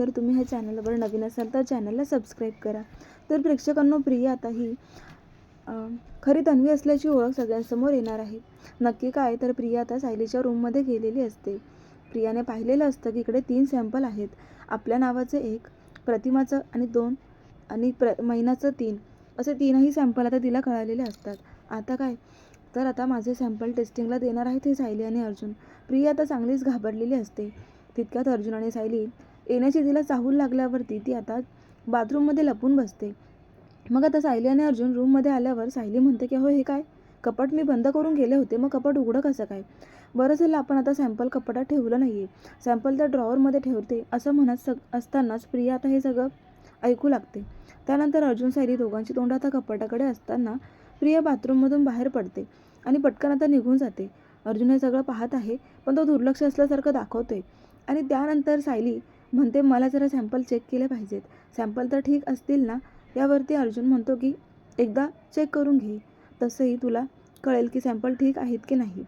जर तुम्ही ह्या चॅनलवर नवीन असाल तर चॅनलला सबस्क्राईब करा. तर प्रेक्षकांनो, प्रिया आता ही खरी तन्वी असल्याची ओळख सगळ्यांसमोर येणार आहे. नक्की काय, तर प्रिया आता सायलीच्या रूममध्ये गेलेली असते. प्रियाने पाहिलेलं असतं की इकडे 3 सॅम्पल आहेत. आपल्या नावाचं 1, प्रतिमाचं आणि 2 आणि महिनाचं 3, असे 3ही सॅम्पल आता तिला कळालेले असतात. आता काय, तर आता माझे सॅम्पल टेस्टिंगला देणार आहेत हे सायली आणि अर्जुन. प्रिया आता चांगलीच घाबरलेली असते. तितक्यात अर्जुन आणि सायली येण्याची तिला चाहूल लागल्यावरती ती आता बाथरूममध्ये लपून बसते. मग आता सायली आणि अर्जुन रूममध्ये आल्यावर सायली म्हणते की, अहो हे काय, कपाट मी बंद करून गेले होते, मग कपाट उघडं कसं काय? बरं झालं आपण आता सॅम्पल कपाटात ठेवलं नाही आहे, सॅम्पल त्या ड्रॉवरमध्ये ठेवते, असं म्हणत असतानाच प्रिया आता हे सगळं ऐकू लागते. त्यानंतर अर्जुन सायली दोघांची तोंड आता कपाटाकडे असताना प्रिया बाथरूममधून बाहेर पडते आणि पटकन आता निघून जाते. अर्जुन हे सगळं पाहत आहे, पण तो दुर्लक्ष असल्यासारखं दाखवतोय. आणि त्यानंतर सायली म्हणते, मला जरा सॅम्पल चेक केले पाहिजेत, सॅम्पल तर ठीक असतील ना? यावरती अर्जुन म्हणतो की एकदा चेक करून घे, तसंही तुला कळेल की सॅम्पल ठीक आहेत की नाही.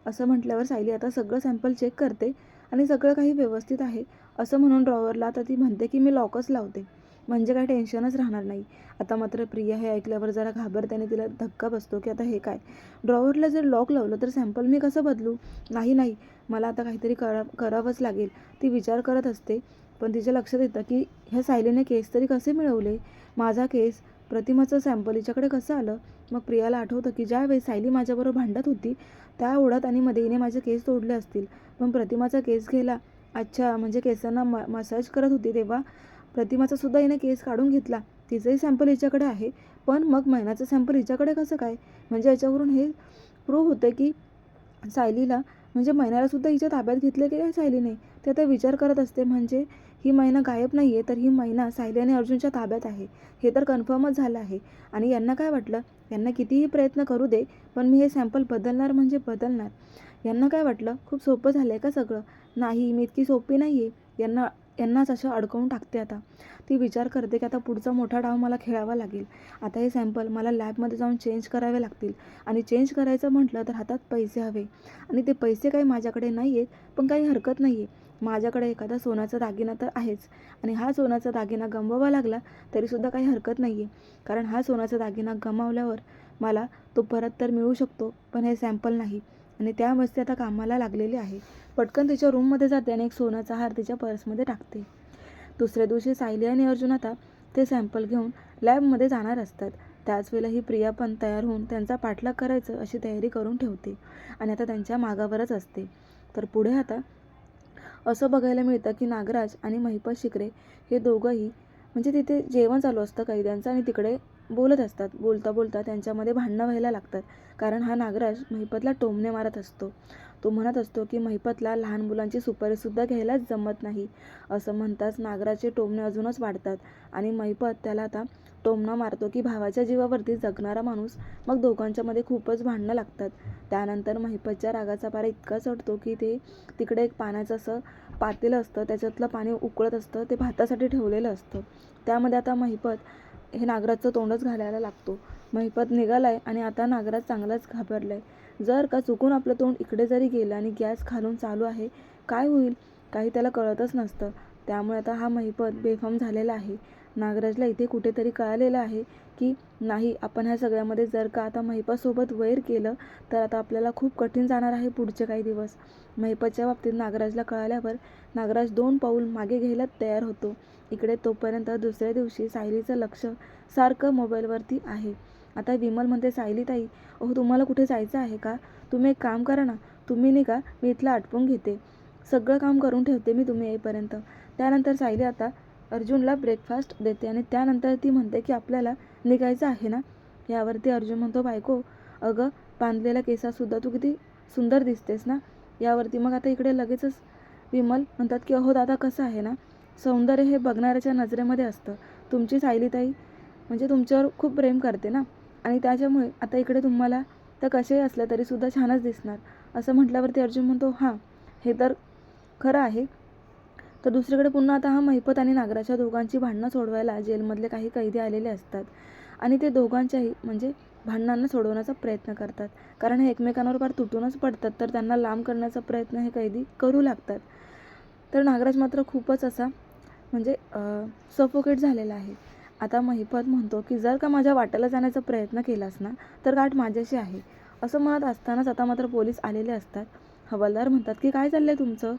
असं म्हटल्यावर सायली आता सगळं सॅम्पल चेक करते आणि सगळं काही व्यवस्थित आहे असं म्हणून ड्रॉवरला आता ती म्हणते की मी लॉकच लावते, म्हणजे काही टेन्शनच राहणार नाही. आता मात्र प्रिया हे ऐकल्यावर जरा घाबरते आणि तिला धक्का बसतो की आता हे काय, ड्रॉवरला जर लॉक लावलं तर सॅम्पल मी कसं बदलू? नाही, मला आता काहीतरी करावंच लागेल, ती विचार करत असते. पण तिच्या लक्षात येतं की ह्या सायलीने केस तरी कसे मिळवले, माझा केस प्रतिमाचं सॅम्पल हिच्याकडे कसं आलं? मग प्रियाला आठवतं की ज्यावेळेस सायली माझ्याबरोबर भांडत होती त्या ओढात आणि मध्ये हिने माझे केस तोडले असतील, पण प्रतिमाचा केस घ्यायला, अच्छा म्हणजे केसांना मसाज करत होती तेव्हा प्रतिमाचा सुद्धा हिने केस काढून घेतला, तिचंही सॅम्पल हिच्याकडे आहे, पण मग महिन्याचं सॅम्पल हिच्याकडे कसं काय? म्हणजे याच्यावरून हे प्रूव्ह होतं की सायलीला म्हणजे महिन्याला सुद्धा हिच्या ताब्यात घेतलं की काय सायलीने? ते आता विचार करत असते, म्हणजे ही महिना गायब नाही आहे, तर ही महिना सायली आणि अर्जुनच्या ताब्यात आहे, हे तर कन्फर्मच झालं आहे. आणि यांना काय वाटलं, यांना कितीही प्रयत्न करू दे, पण मी हे सॅम्पल बदलणार म्हणजे बदलणार. यांना काय वाटलं, खूप सोपं झालं आहे का सगळं? नाही, मी इतकी सोपी नाही आहे, यांनाच असं अडकवून टाकते. आता ती विचार करते की आता पुढचा मोठा डाव मला खेळावा लागेल. आता हे सॅम्पल मला लॅबमध्ये जाऊन चेंज करावे लागतील, आणि चेंज करायचं म्हटलं तर हातात पैसे हवे, आणि ते पैसे काही माझ्याकडे नाही आहेत. पण काही हरकत नाही आहे, माझ्याकडे एखादा सोन्याचा दागिना तर आहेच, आणि हा सोन्याचा दागिना गमवावा लागला तरीसुद्धा काही हरकत नाही आहे, कारण हा सोन्याचा दागिना गमावल्यावर मला तो परत तर मिळू शकतो, पण हे सॅम्पल नाही. आणि त्यामुळेच ती आता कामाला लागलेली आहे. पटकन तिच्या रूममध्ये जाते आणि एक सोन्याचा हार तिच्या पर्समध्ये टाकते. दुसऱ्या दिवशी सायली आणि अर्जुन आता ते सॅम्पल घेऊन लॅबमध्ये जाणार असतात. त्याच वेळेला ही प्रिया पण तयार होऊन त्यांचा पाठलाग करायचं अशी तयारी करून ठेवते आणि आता त्यांच्या मागावरच असते. तर पुढे आता असं बघायला मिळतं की नागराज आणि महिपत शिकरे हे दोघंही म्हणजे तिथे जेवण चालू असतं कैद्यांचं, आणि तिकडे बोलत असतात. बोलता बोलता त्यांच्यामध्ये भांडणं व्हायला लागतात, कारण हा नागराज महिपतला टोमणे मारत असतो. तो म्हणत असतो की महिपतला लहान मुलांची सुपारीसुद्धा घ्यायलाच जमत नाही. असं म्हणताच नागराजचे टोमणे अजूनच वाढतात आणि महिपत त्याला आता टोमणा मारतो की भावाच्या जीवावरती जगणारा माणूस. मग दोघांच्यामध्ये खूपच भांडणं लागतात. त्यानंतर महिपतच्या रागाचा पारा इतका चढतो की ते तिकडे एक पाण्याचं असं पातेलं असतं, त्याच्यातलं पाणी उकळत असतं, ते भातासाठी ठेवलेलं असतं. त्यामध्ये आता महिपत हे नागराजचं तोंडच घालायला लागतो. महिपत निघालाय आणि आता नागराज चांगलाच घाबरलाय. जर का चुकून आपलं तोंड इकडे जरी गेलं आणि गॅस खालून चालू आहे, काय होईल काही त्याला कळतच नसतं. त्यामुळे आता हा महिपत बेफाम झालेला आहे. नागराजला इथे कुठेतरी कळालेलं आहे की नाही, आपण ह्या सगळ्यामध्ये जर का आता महिपतसोबत वैर केलं तर आता आपल्याला खूप कठीण जाणार आहे पुढचे काही दिवस. महिपतच्या बाबतीत नागराजला कळाल्यावर नागराज 2 पाऊल मागे घ्यायला तयार होतो. इकडे तोपर्यंत दुसऱ्या दिवशी सायलीचं लक्ष सारखं मोबाईलवरती आहे. आता विमल म्हणते, सायली ताई, अहो तुम्हाला कुठे जायचं आहे का? तुम्ही एक काम करा ना, तुम्ही नाही का, मी इथलं आटपून घेते, सगळं काम करून ठेवते मी तुम्ही येईपर्यंत. त्यानंतर सायली आता अर्जुनला ब्रेकफास्ट देते आणि त्यानंतर ती म्हणते की आपल्याला निघायचं आहे ना? यावरती अर्जुन म्हणतो, बायको अगं बांधलेल्या केसातसुद्धा तू किती सुंदर दिसतेस ना? यावरती मग आता इकडे लगेचच विमल म्हणतात की अहो दादा, कसं आहे ना, सौंदर्य हे बघणाऱ्याच्या नजरेमध्ये असतं. तुमची सायलीताई म्हणजे तुमच्यावर खूप प्रेम करते ना, आणि त्याच्यामुळे आता इकडे तुम्हाला तर कसेही असलं तरीसुद्धा छानच दिसणार. असं म्हटल्यावरती अर्जुन म्हणतो, हां हे तर खरं आहे. तर दुसरीकडे पुन्हा आता हा महिपत आणि नागराजच्या दोघांची भांडणं सोडवायला जेलमधले काही कैदी आलेले असतात, आणि ते दोघांच्याही म्हणजे भांडणांना सोडवण्याचा प्रयत्न करतात, कारण हे एकमेकांवर फार तुटूनच पडतात, तर त्यांना लांब करण्याचा प्रयत्न हे कैदी करू लागतात. तर नागराज मात्र खूपच असा म्हणजे सफोकेट झालेला आहे. आता महिपत म्हणतो की जर का माझ्या वाट्याला जाण्याचा प्रयत्न केलास ना तर गाठ माझ्याशी आहे. असं म्हणत असतानाच आता मात्र पोलीस आलेले असतात. हवालदार म्हणतात की काय चाललंय तुमचं.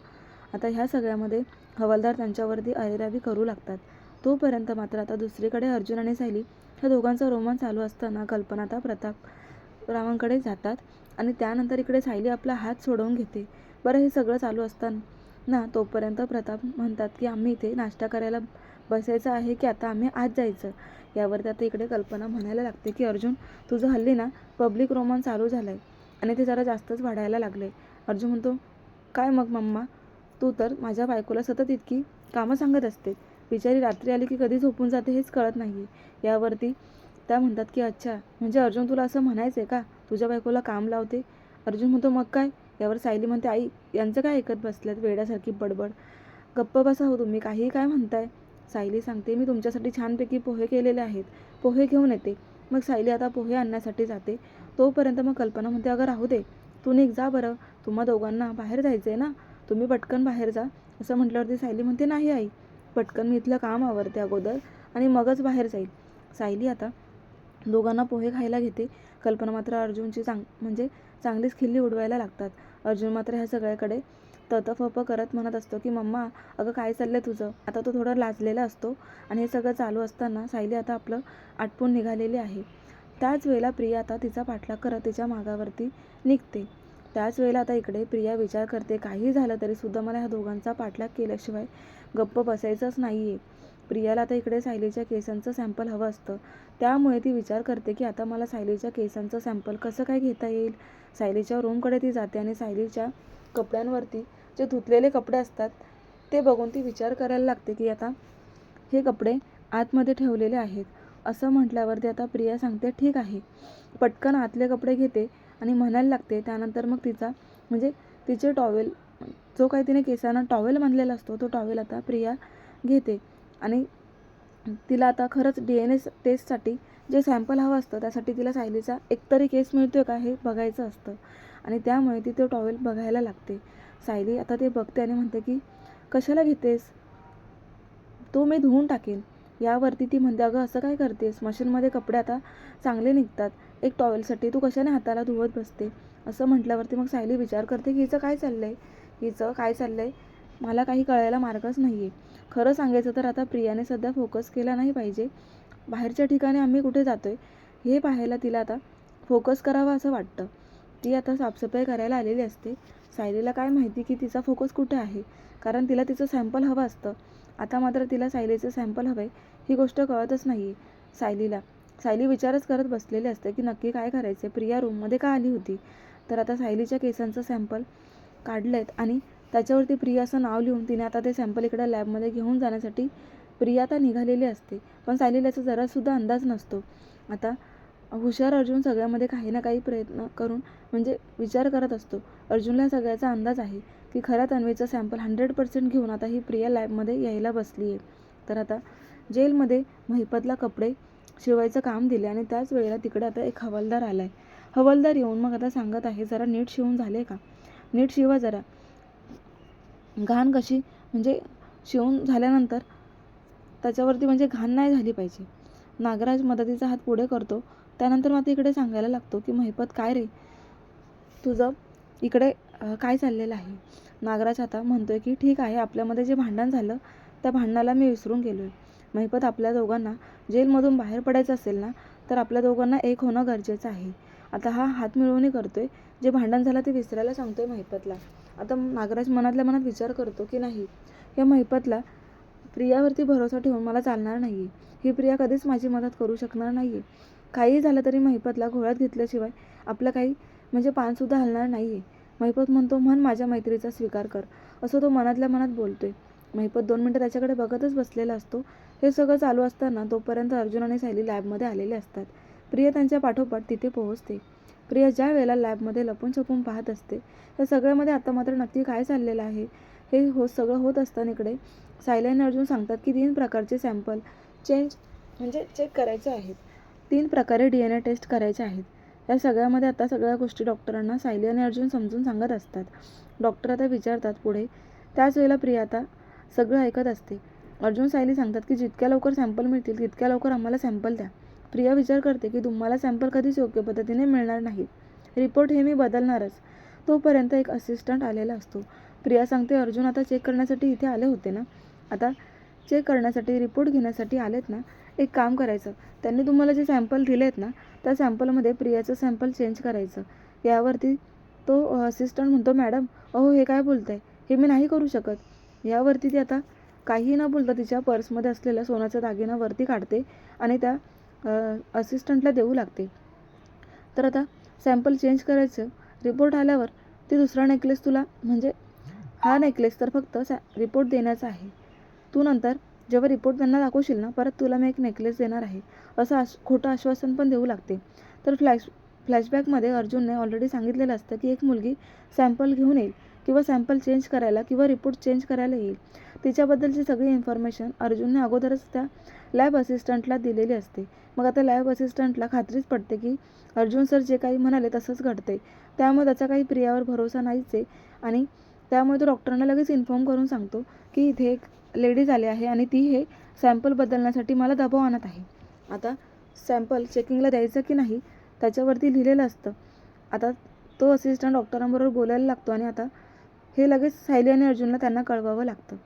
आता ह्या सगळ्यामध्ये हवालदार त्यांच्यावरती अरेरावी करू लागतात. तोपर्यंत मात्र आता दुसरीकडे अर्जुन आणि सायली ह्या दोघांचा रोमांस चालू असताना कल्पना आता प्रतापरावांकडे जातात आणि त्यानंतर इकडे सायली आपला हात सोडवून घेते. बरं, हे सगळं चालू असताना तोपर्यंत प्रताप म्हणतात की आम्ही इथे नाश्ता करायला बसायचं आहे की आता आम्ही आत जायचं. यावरती आता इकडे कल्पना म्हणायला लागते की अर्जुन, तुझं हल्ली ना पब्लिक रोमांस चालू झालं आहे आणि ते जरा जास्तच वाढायला लागले. अर्जुन म्हणतो, काय मग मम्मा, तू तर माझ्या बायकोला सतत इतकी कामं सांगत असते. बिचारी रात्री आली की कधी झोपून जाते हेच कळत नाही. यावरती त्या म्हणतात की अच्छा, म्हणजे अर्जुन तुला असं म्हणायचं आहे का, तुझ्या बायकोला काम लावते. अर्जुन म्हणतो मग काय. यावर सायली म्हणते, आई यांचं काय ऐकत बसल्यात वेड्यासारखी बडबड. गप्प बसा हो तुम्ही, काहीही काय म्हणताय. सायली सांगते, मी तुमच्यासाठी छानपैकी पोहे केलेले आहेत, पोहे घेऊन येते. मग सायली आता पोहे आणण्यासाठी जाते. तोपर्यंत मग कल्पना म्हणते, अगं राहू दे, तू निघ जा बरं, तुम्हा दोघांना बाहेर जायचं आहे ना, तुम्ही पटकन बाहेर जा. असं म्हटल्यावरती सायली म्हणते, नाही आई, पटकन मी इथलं काम आवरते अगोदर आणि मगच बाहेर जाईल. सायली आता दोघांना पोहे खायला घेते. कल्पना मात्र अर्जुनची म्हणजे चांगलीच खिल्ली उडवायला लागतात. अर्जुन मात्र ह्या सगळ्याकडे ततफप करत म्हणत असतो की मम्मा, अगं काय चाललंय तुझं. आता तो थोडा लाजलेला असतो आणि हे सगळं चालू असताना सायली आता आपलं आटपून निघालेली आहे. त्याच वेळेला प्रिया आता तिचा पाठलाग करत तिच्या मागावरती निघते. त्याच वेळेला आता इकडे प्रिया विचार करते, काही झालं तरीसुद्धा मला ह्या दोघांचा पाठलाग केल्याशिवाय गप्प बसायचंच नाही आहे. प्रियाला आता इकडे सायलीच्या केसांचं सॅम्पल हवं असतं. त्यामुळे ती विचार करते की आता मला सायलीच्या केसांचं सॅम्पल कसं काय घेता येईल. सायलीच्या रूमकडे ती जाते आणि सायलीच्या कपड्यांवरती जे धुतलेले कपडे असतात ते बघून ती विचार करायला लागते की आता हे कपडे आतमध्ये ठेवलेले आहेत. असं म्हटल्यावरती आता प्रिया सांगते, ठीक आहे. पटकन आतले कपडे घेते आणि म्हणायला लागते. त्यानंतर मग तिचा म्हणजे तिचे टॉवेल, जो काही तिने केसांना टॉवेल बांधलेला असतो तो टॉवेल आता प्रिया घेते आणि तिला आता खरंच DNA टेस्टसाठी जे सॅम्पल हवं असतं त्यासाठी तिला सायलीचा एकतरी केस मिळतोय का हे बघायचं असतं आणि त्यामुळे ती तो टॉवेल बघायला लागते. सायली आता ते बघते आणि म्हणते की कशाला घेतेस, तो मी धुवून टाकेन. यावरती ती म्हणते, अगं असं काय करतेस, मशीनमध्ये कपडे आता चांगले निघतात, एक टॉवेलसाठी तू कशाने हाताला धुवत बसते. असं म्हटल्यावरती मग सायली विचार करते की हिचं काय चाललं आहे, मला काही कळायला मार्गच नाही आहे. खरं सांगायचं तर आता प्रियाने सध्या फोकस केला नाही पाहिजे. बाहेरच्या ठिकाणी आम्ही कुठे जातो आहे हे पाहायला तिला आता फोकस करावा असं वाटतं. ती आता साफसफाई करायला आलेली असते. सायलीला काय माहिती की तिचा फोकस कुठे आहे, कारण तिला तिचं सॅम्पल हवं असतं. आता मात्र तिला सायलीचं सॅम्पल हवं आहे ही गोष्ट कळतच नाही आहे सायलीला. सायली विचारच करत बसलेली असते की नक्की काय करायचं. प्रिया रूममध्ये का आली होती. तर आता सायलीच्या केसांचं सॅम्पल काढलं आहेत आणि त्याच्यावरती प्रिया असं नाव लिहून तिने आता ते सॅम्पल इकडे लॅबमध्ये घेऊन जाण्यासाठी प्रिया आता निघालेली असते. पण सायलीला याचा जरासुद्धा अंदाज नसतो. आता हुशार अर्जुन सगळ्यामध्ये काही ना काही प्रयत्न करून म्हणजे विचार करत असतो. अर्जुनला सगळ्याचा अंदाज आहे की खऱ्या तन्वीचं सॅम्पल 100% घेऊन आता ही प्रिया लॅबमध्ये यायला बसली आहे. तर आता जेलमध्ये महिपतला कपडे शिवायचं काम दिले आणि त्याच वेळेला तिकडे आता एक हवालदार आला आहे. हवालदार येऊन मग आता सांगत आहे, जरा नीट शिवून झाले का, नीट शिवा जरा, घाण कशी म्हणजे शिवून झाल्यानंतर त्याच्यावरती म्हणजे घाण नाही झाली पाहिजे. नागराज मदतीचा हात पुढे करतो. त्यानंतर मात्र इकडे सांगायला लागतो की महिपत, काय रे तुझं इकडे काय चाललेलं आहे. नागराज आता म्हणतोय की ठीक आहे, आपल्यामध्ये जे भांडण झालं त्या भांडणाला मी विसरून गेलो आहे. महिपत, आपल्या दोघांना जेलमधून बाहेर पडायचं असेल ना तर आपल्या दोघांना एक होणं गरजेचं आहे. आता हा हात मिळवणी करतोय, जे भांडण झालं ते विसरायला सांगतोय महिपतला. आता नागराज मनातल्या मनात विचार करतो की नाही, या महिपतला प्रियावरती भरोसा ठेवून मला चालणार नाही आहे. ही प्रिया कधीच माझी मदत करू शकणार नाही आहे. काहीही झालं तरी महिपतला घोळ्यात घेतल्याशिवाय आपलं काही म्हणजे पानसुद्धा हलणार नाही आहे. महिपत म्हणतो, म्हण माझ्या मैत्रीचा स्वीकार कर, असं तो मनातल्या मनात बोलतोय. महिपत 2 मिनटं त्याच्याकडे बघतच बसलेला असतो. हे सगळं चालू असताना तोपर्यंत अर्जुन आणि सायली लॅबमध्ये आलेले असतात. प्रिया त्यांच्या पाठोपाठ तिथे पोहोचते. प्रिया ज्या वेळेला लॅबमध्ये लपून छपून पाहत असते त्या सगळ्यामध्ये आता मात्र नक्की काय चाललेलं आहे हे सगळं होत असताना इकडे सायली आणि अर्जुन सांगतात की 3 प्रकारचे सॅम्पल चेक करायचे आहेत. 3 प्रकारे DNA टेस्ट करायचे आहेत. या सगळ्यामध्ये आता सगळ्या गोष्टी डॉक्टरांना सायली आणि अर्जुन समजून सांगत असतात. डॉक्टर आता विचारतात पुढे. त्याच वेळेला प्रिया आता सगळं ऐकत असते. अर्जुन सायली सांगतात की जितक्या लवकर सॅम्पल मिळतील तितक्या लवकर आम्हाला सॅम्पल द्या. प्रिया विचार करते की तुम्हाला सॅम्पल कधीच योग्य पद्धतीने मिळणार नाही. रिपोर्ट हे मी बदलणारच. तोपर्यंत एक असिस्टंट आलेला असतो. प्रिया सांगते अर्जुन आता चेक करण्यासाठी इथे आले होते ना, आता चेक करण्यासाठी रिपोर्ट घेण्यासाठी आलेत ना, एक काम करायचं, त्यांनी तुम्हाला जे सॅम्पल दिले आहेत ना त्या सॅम्पलमध्ये प्रियाचं सॅम्पल चेंज करायचं. यावरती तो असिस्टंट म्हणतो मॅडम अहो हे काय बोलताय, हे मी नाही करू शकत. यावरती ती आता काही न बोलता तिच्या पर्समध्ये असलेला सोन्याचा दागिना वरती काढते आणि त्या असिस्टंटला देऊ लागते. तर आता सॅम्पल चेंज करायचं, रिपोर्ट आल्यावर ती दुसरा नेकलेस तुला, म्हणजे हा नेकलेस तर फक्त रिपोर्ट देण्याचा आहे. तू नंतर जेव्हा रिपोर्ट त्यांना दाखवशील ना परत तुला मी एक नेकलेस देणार आहे असं खोटं आश्वासन पण देऊ लागते. तर फ्लॅशबॅकमध्ये अर्जुनने ऑलरेडी सांगितलेलं असतं की एक मुलगी सॅम्पल घेऊन येईल किंवा सॅम्पल चेंज करायला किंवा रिपोर्ट चेंज करायला येईल. तिच्याबद्दलची सगळी इन्फॉर्मेशन अर्जुनने अगोदरच त्या लॅब असिस्टंटला दिलेली असते. मग आता लॅब असिस्टंटला खात्रीच पडते की अर्जुन सर जे काही म्हणाले तसंच घडते. त्यामुळे त्याचा काही प्रियावर भरोसा नाहीच आहे आणि त्यामुळे तो डॉक्टरांना लगेच इन्फॉर्म करून सांगतो की इथे एक लेडीज आली आहे आणि ती हे सॅम्पल बदलण्यासाठी मला दबाव आणत आहे. आता सॅम्पल चेकिंगला द्यायचं की नाही त्याच्यावरती लिहिलेलं असतं. आता तो असिस्टंट डॉक्टरांबरोबर बोलायला लागतो आणि आता हे लगेच सायली आणि अर्जुनला त्यांना कळवावं लागतं.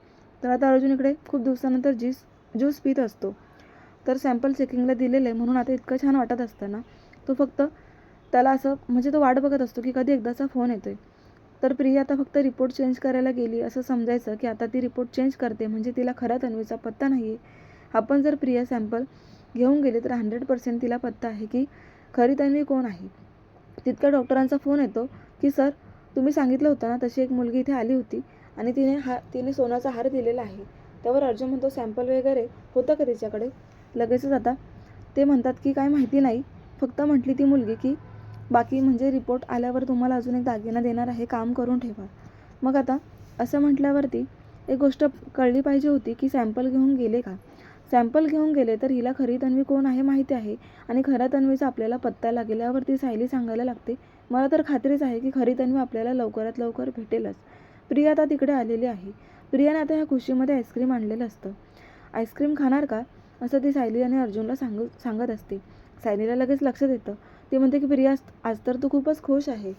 तर आता अर्जुन इकडे खूप दिवसानंतर ज्यूस पित असतो. तर सॅम्पल चेकिंगला दिलेलं आहे म्हणून आता इतकं छान वाटत असताना तो फक्त त्याला असं म्हणजे तो वाट बघत असतो की कधी एकदाचा फोन येतोय. तर प्रिया आता फक्त रिपोर्ट चेंज करायला गेली असं समजायचं की आता ती रिपोर्ट चेंज करते म्हणजे तिला खऱ्या तन्वीचा पत्ता नाही आहे. आपण जर प्रिया सॅम्पल घेऊन गेली तर 100% तिला पत्ता आहे की खरी तन्वी कोण आहे. तितक्या डॉक्टरांचा फोन येतो की सर तुम्ही सांगितलं होतं ना तशी एक मुलगी इथे आली होती आणि तिने सोन्याचा हार दिलेला आहे. त्यावर अर्जुन म्हणतो सॅम्पल वगैरे होतं का तिच्याकडे. लगेचच आता ते म्हणतात की काय माहिती नाही, फक्त म्हटली ती मुलगी की बाकी म्हणजे रिपोर्ट आल्यावर तुम्हाला अजून एक दागिना देणार आहे, काम करून ठेवा. मग आता असं म्हटल्यावरती एक गोष्ट कळली पाहिजे होती की सॅम्पल घेऊन गेले का. सॅम्पल घेऊन गेले तर हिला खरी तन्वी कोण आहे माहिती आहे आणि खऱ्या तन्वीचा आपल्याला पत्ता लागेल. यावरती सायली सांगायला लागते मला तर खात्रीच आहे की खरी तन्वी आपल्याला लवकरात लवकर भेटेलच. प्रिया आता तिकडे आलेली आहे. प्रियाने आता ह्या खुशीमध्ये आईस्क्रीम आणलेलं असतं. आईस्क्रीम खाणार का असं ती सायली आणि अर्जुनला सांगत असते. सायलीला लगेच लक्षात येतं. ती म्हणते की प्रिया आज तर तू खूपच खुश आहे.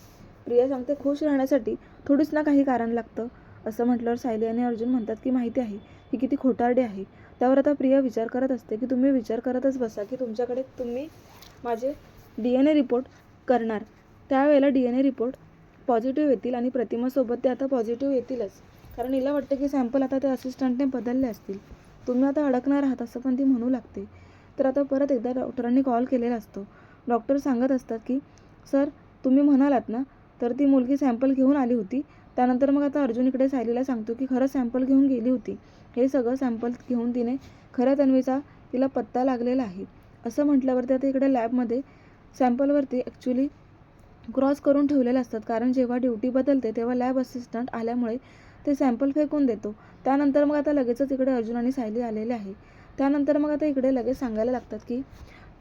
प्रिया सांगते खुश राहण्यासाठी थोडीच ना काही कारण लागतं. असं म्हटल्यावर सायली आणि अर्जुन म्हणतात की माहिती आहे की किती खोटारडी आहे. त्यावर आता प्रिया विचार करत असते की तुम्ही विचार करतच बसा की तुमच्याकडे तुम्ही माझे DNA रिपोर्ट करणार, त्यावेळेला DNA रिपोर्ट पॉझिटिव्ह येतील आणि प्रतिमासोबत ते आता पॉझिटिव्ह येतीलच. कारण हिला वाटतं की सॅम्पल आता त्या असिस्टंटने बदलले असतील. तुम्ही आता अडकणार आहात असं पण ती म्हणू लागते. तर आता परत एकदा डॉक्टरांनी कॉल केलेला असतो. डॉक्टर सांगत असतात की सर तुम्ही म्हणालात ना तर ती मुलगी सॅम्पल घेऊन आली होती. त्यानंतर मग आता अर्जुन इकडे सायलीला सांगतो की खरं सॅम्पल घेऊन गेली होती. हे सगळं सॅम्पल घेऊन तिने खऱ्या तन्वीचा तिला पत्ता लागलेला आहे. असं म्हटल्यावरती आता इकडे लॅबमध्ये सॅम्पलवरती ॲक्च्युली क्रॉस करून ठेवलेले असतात. कारण जेव्हा ड्युटी बदलते तेव्हा लॅब असिस्टंट आल्यामुळे ते सॅम्पल फेकून देतो. त्यानंतर मग आता लगेचच इकडे अर्जुन आणि सायली आलेले आहे. त्यानंतर मग आता इकडे लगेच सांगायला लागतात की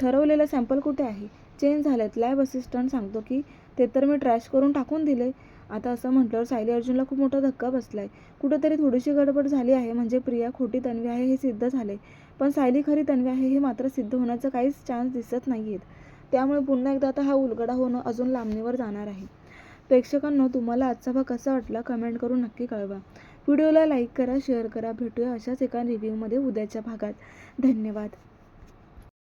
ठरवलेलं सॅम्पल कुठे आहे, चेंज झालेत. लॅब असिस्टंट सांगतो की ते तर मी ट्रॅश करून टाकून दिले. आता असं म्हटल्यावर सायली अर्जुनला खूप मोठा धक्का बसलाय. कुठेतरी थोडीशी गडबड झाली आहे. म्हणजे प्रिया खोटी तन्वी आहे हे सिद्ध झाले, पण सायली खरी तन्वी आहे हे मात्र सिद्ध होण्याचा काहीच चान्स दिसत नाही आहेत. त्यामुळे पुन्हा एकदा आता हा उलगडा होणं अजून लांबणीवर जाणार आहे. प्रेक्षकांनो तुम्हाला आजचा भाग कसा वाटला कमेंट करून नक्की कळवा. व्हिडिओला लाईक करा, शेअर करा. भेटूया अशाच एका रिव्ह्यूमध्ये उद्याच्या भागात. धन्यवाद.